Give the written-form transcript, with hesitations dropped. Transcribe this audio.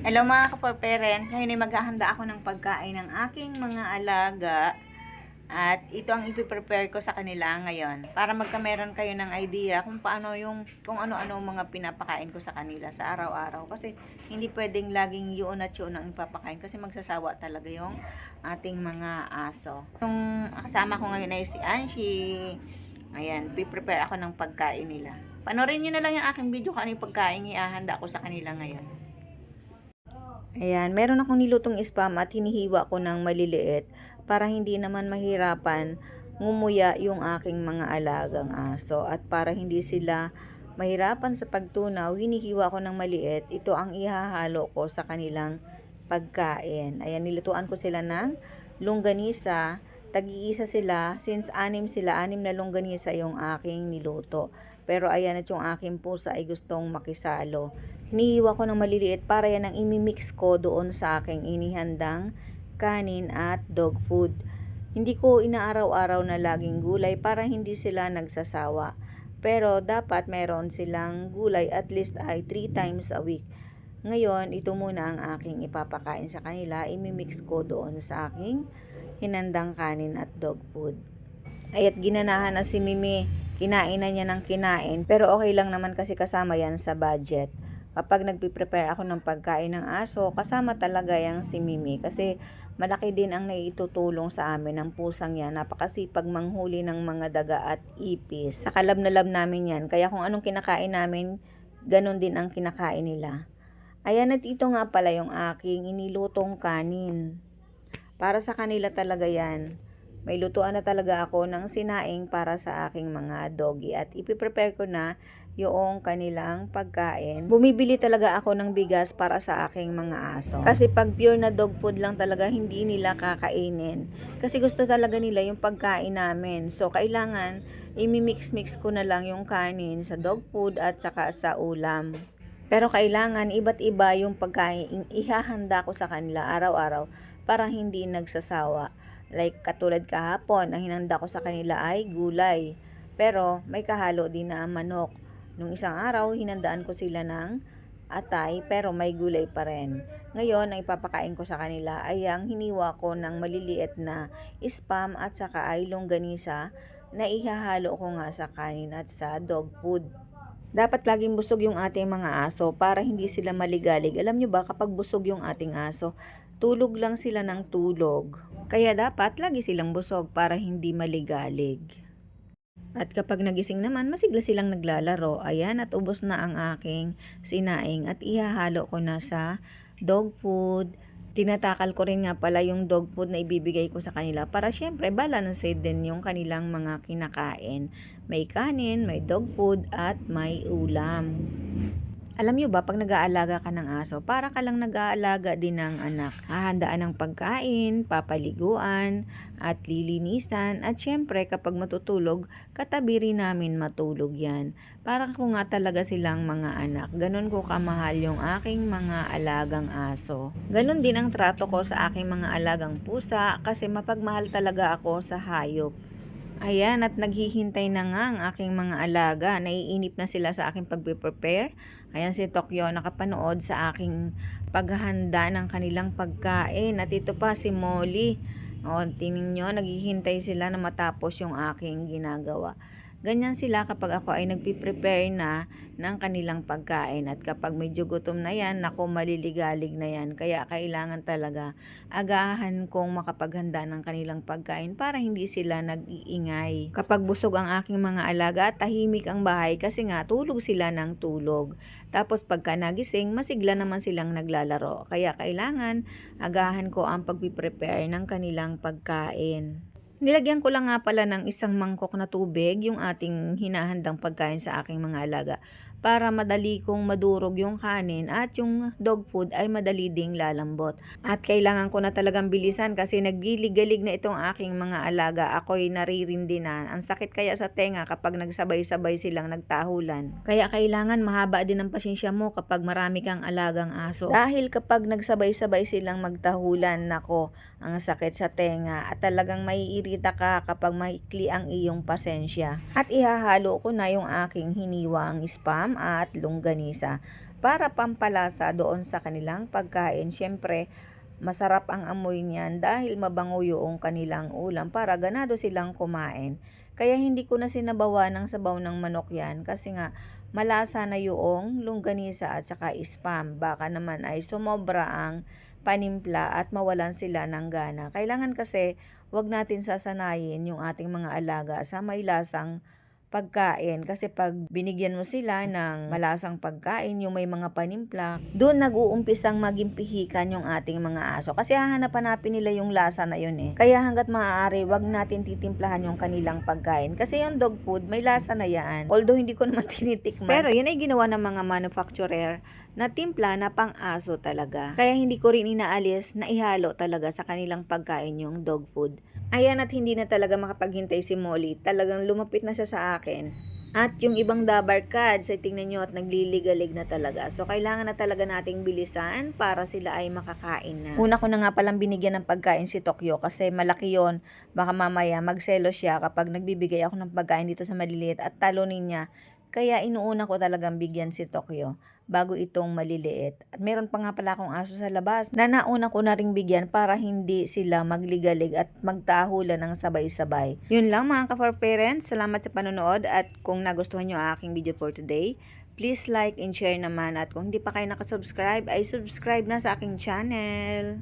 Hello mga ka-for-parent, ngayon ay maghahanda ako ng pagkain ng aking mga alaga at ito ang ipiprepare ko sa kanila ngayon para magkameron kayo ng idea kung ano-ano mga pinapakain ko sa kanila sa araw-araw kasi hindi pwedeng laging yun at yun ang ipapakain kasi magsasawa talaga yung ating mga aso. Yung kasama ko ngayon ay si Anshi. Ayan, piprepare ako ng pagkain nila. Panoorin nyo na lang yung aking video kung ano yung pagkain ihahanda ko sa kanila ngayon. Ayan, meron akong nilutong spam at hinihiwa ko ng maliliit para hindi naman mahirapan ngumuya yung aking mga alagang aso. At para hindi sila mahirapan sa pagtunaw, hinihiwa ko ng maliit. Ito ang ihahalo ko sa kanilang pagkain. Ayan, nilutuan ko sila ng longganisa. Tag-iisa sila, since anim na longganisa yung aking niluto. Pero ayan at yung aking pusa ay gustong makisalo. Hinihiwa ko ng maliliit para yan ang imimix ko doon sa aking inihandang kanin at dog food. Hindi ko inaaraw-araw na laging gulay para hindi sila nagsasawa. Pero dapat meron silang gulay at least ay 3 times a week. Ngayon, ito muna ang aking ipapakain sa kanila. Imimix ko doon sa aking hinandang kanin at dog food. Ay at ginanahan na si Mimi. Kinain na niya ng kinain. Pero okay lang naman kasi kasama yan sa budget. Kapag nagpiprepare ako ng pagkain ng aso, kasama talaga yang si Mimi. Kasi malaki din ang naitutulong sa amin ng pusang yan. Napakasipag manghuli ng mga daga at ipis. Nakalab na lab namin yan. Kaya kung anong kinakain namin, ganun din ang kinakain nila. Ayan at ito nga pala yung aking inilutong kanin. Para sa kanila talaga yan. May lutuan na talaga ako ng sinaing para sa aking mga doggy at ipiprepare ko na yung kanilang pagkain. Bumibili talaga ako ng bigas para sa aking mga aso. Kasi pag pure na dog food lang talaga hindi nila kakainin. Kasi gusto talaga nila yung pagkain namin. So kailangan imimix-mix ko na lang yung kanin sa dog food at saka sa ulam. Pero kailangan iba't iba yung pagkain ihahanda ko sa kanila araw-araw para hindi nagsasawa. Like katulad kahapon, ang hinanda ko sa kanila ay gulay. Pero may kahalo din na manok. Nung isang araw, hinandaan ko sila ng atay pero may gulay pa rin. Ngayon, ang ipapakain ko sa kanila ay ang hiniwa ko ng maliliit na spam at saka ay longganisa na ihahalo ko nga sa kanin at sa dog food. Dapat laging busog yung ating mga aso para hindi sila maligalig. Alam nyo ba kapag busog yung ating aso, tulog lang sila ng tulog. Kaya dapat lagi silang busog para hindi maligalig. At kapag nagising naman, masigla silang naglalaro. Ayan at ubos na ang aking sinaing at ihahalo ko na sa dog food. Tinatakal ko rin nga pala yung dog food na ibibigay ko sa kanila para syempre balanced din yung kanilang mga kinakain. May kanin, may dog food at may ulam. Alam nyo ba, pag nag-aalaga ka ng aso, para ka lang nag-aalaga din ng anak. Hahandaan ng pagkain, papaliguan, at lilinisan. At syempre, kapag matutulog, katabi rin namin matulog yan. Parang ko nga talaga silang mga anak. Ganon ko kamahal yung aking mga alagang aso. Ganon din ang trato ko sa aking mga alagang pusa kasi mapagmahal talaga ako sa hayop. Ayan, at naghihintay na nga ang aking mga alaga. Naiinip na sila sa aking pagpe-prepare. Ayan si Tokyo nakapanood sa aking paghahanda ng kanilang pagkain. At ito pa si Molly. O, tingin nyo, naghihintay sila na matapos yung aking ginagawa. Ganyan sila kapag ako ay nagpiprepare na ng kanilang pagkain. At kapag medyo gutom na yan, naku, maliligalig na yan. Kaya kailangan talaga agahan kong makapaghanda ng kanilang pagkain para hindi sila nag-iingay. Kapag busog ang aking mga alaga, tahimik ang bahay kasi nga tulog sila ng tulog. Tapos pagka nagising, masigla naman silang naglalaro. Kaya kailangan agahan ko ang pagpiprepare ng kanilang pagkain. Nilagyan ko lang nga pala ng isang mangkok na tubig yung ating hinahandang pagkain sa aking mga alaga para madali kong madurog yung kanin at yung dog food ay madali ding lalambot. At kailangan ko na talagang bilisan kasi naggiligalig na itong aking mga alaga. Ako'y naririndi na. Ang sakit kaya sa tenga kapag nagsabay-sabay silang nagtahulan. Kaya kailangan mahaba din ang pasensya mo kapag marami kang alagang aso. Dahil kapag nagsabay-sabay silang magtahulan, nako, ang sakit sa tenga at talagang maiirita ka kapag maikli ang iyong pasensya. At ihahalo ko na yung aking hiniwang spam at longganisa. para pampalasa doon sa kanilang pagkain. Siyempre, masarap ang amoy niyan dahil mabango yung kanilang ulam para ganado silang kumain. Kaya hindi ko na sinabawa ng sabaw ng manok yan kasi nga malasa na yung longganisa at saka spam. Baka naman ay sumobra ang panimpla at mawalan sila ng gana. Kailangan kasi wag natin sasanayin yung ating mga alaga sa may lasang pagkain kasi pag binigyan mo sila ng malasang pagkain, yung may mga panimpla, doon nag-uumpisang maging pihikan yung ating mga aso kasi hahanap-hanapin nila yung lasa na yun eh. Kaya hanggat maaari, wag natin titimplahan yung kanilang pagkain kasi yung dog food may lasa na yan. Although hindi ko naman tinitikman. Pero yun ay ginawa ng mga manufacturer na timpla na pang-aso talaga. Kaya hindi ko rin inaalis na ihalo talaga sa kanilang pagkain yung dog food. Ayan, at hindi na talaga makapaghintay si Molly. Talagang lumapit na siya sa akin. At yung ibang dabar cats ay tingnan nyo at nagliligalig na talaga. So kailangan na talaga nating bilisan para sila ay makakain na. Una ko na nga palang binigyan ng pagkain si Tokyo kasi malaki yon. Baka mamaya magselo siya kapag nagbibigay ako ng pagkain dito sa maliliit at talunin niya. Kaya inuuna ko talagang bigyan si Tokyo bago itong maliliit. At meron pa nga pala akong aso sa labas na nauna ko na ring bigyan para hindi sila magligalig at magtahulan ng sabay-sabay. Yun lang mga ka-for parents. Salamat sa panonood at kung nagustuhan nyo ang aking video for today, please like and share naman at kung hindi pa kayo nakasubscribe ay subscribe na sa aking channel.